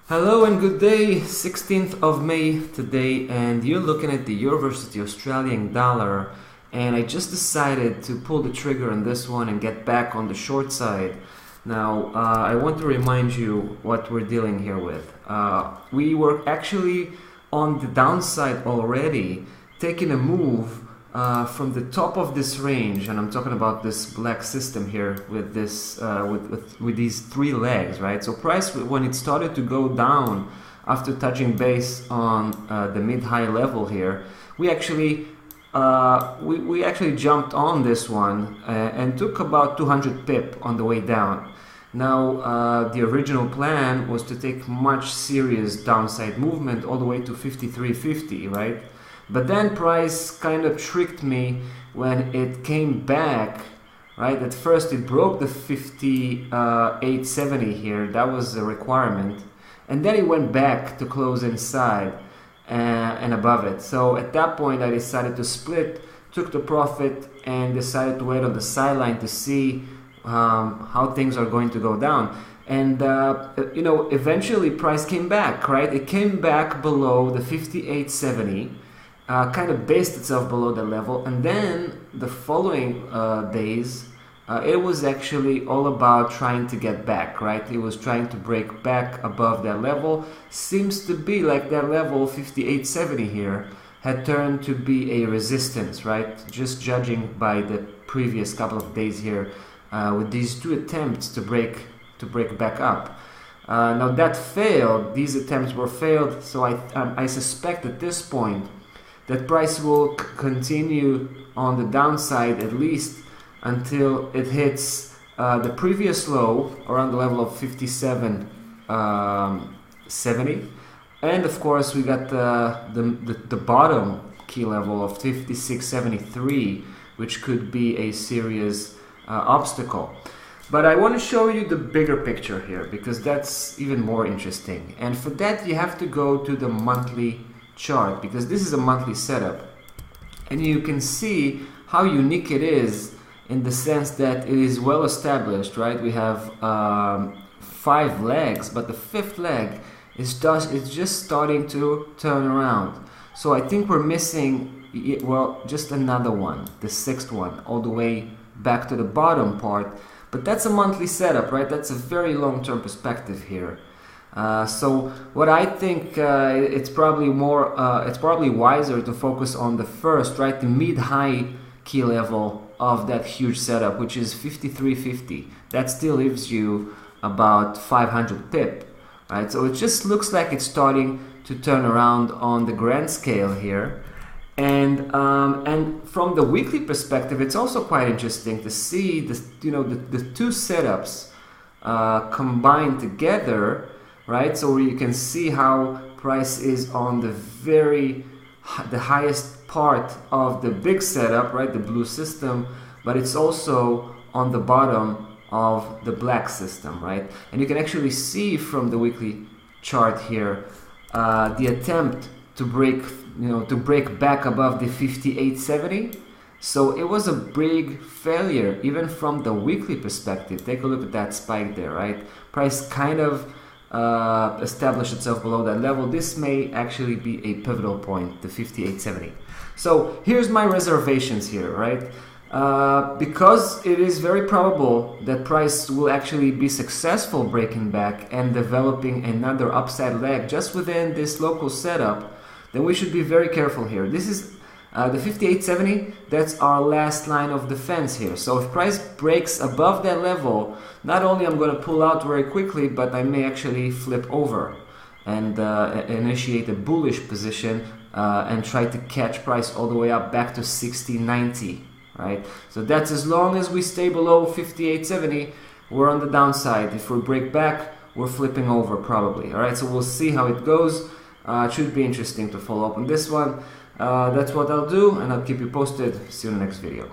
Hello and good day, 16th of May today, and you're looking at the Euro versus the Australian dollar, and I just decided to pull the trigger on this one and get back on the short side. Now, I want to remind you what we're dealing here with. We were actually on the downside already, taking a move from the top of this range, and I'm talking about this black system here with this with these three legs, right? So price, when it started to go down after touching base on the mid-high level here, we actually jumped on this one and took about 200 pip on the way down. Now the original plan was to take much serious downside movement all the way to 53.50, right? But then price kind of tricked me when it came back, right? At first it broke the 58.70 here, that was a requirement, and then it went back to close inside and above it. So at that point I decided to split, took the profit, and decided to wait on the sideline to see how things are going to go down. And eventually price came back, right? It came back below the 58.70. Kind of based itself below that level, and then the following days it was actually all about trying to get back, right? It was trying to break back above that level. Seems to be like that level 58.70 here had turned to be a resistance, right? Just judging by the previous couple of days here with these two attempts to break back up. Now that failed. These attempts were failed, so I suspect at this point that price will continue on the downside at least until it hits the previous low around the level of 57.70, and of course we got the bottom key level of 56.73, which could be a serious obstacle. But I want to show you the bigger picture here because that's even more interesting, and for that you have to go to the monthly chart, because this is a monthly setup, and you can see how unique it is in the sense that it is well established, right? We have 5 legs, but the 5th leg is just starting to turn around. So I think we're missing, well, just another one, the 6th one, all the way back to the bottom part. But that's a monthly setup, right? That's a very long-term perspective here. So what I think it's probably wiser to focus on the first, right, the mid-high key level of that huge setup, which is 53.50. That still leaves you about 500 pip, right? So it just looks like it's starting to turn around on the grand scale here, and from the weekly perspective, it's also quite interesting to see this, the two setups combined together. Right, so you can see how price is on the highest part of the big setup, right, the blue system, but it's also on the bottom of the black system, right? And you can actually see from the weekly chart here the attempt to break back above the 58.70. So it was a big failure, even from the weekly perspective. Take a look at that spike there, right? Price kind of establish itself below that level. This may actually be a pivotal point, the 58.70. So here's my reservations here, right? Because it is very probable that price will actually be successful breaking back and developing another upside leg just within this local setup, then we should be very careful here. This is the 58.70, that's our last line of defense here. So if price breaks above that level, not only I'm going to pull out very quickly, but I may actually flip over and initiate a bullish position and try to catch price all the way up back to 60.90, right? So that's as long as we stay below 58.70, we're on the downside. If we break back, we're flipping over probably, all right? So we'll see how it goes. It should be interesting to follow up on this one. That's what I'll do, and I'll keep you posted. See you in the next video.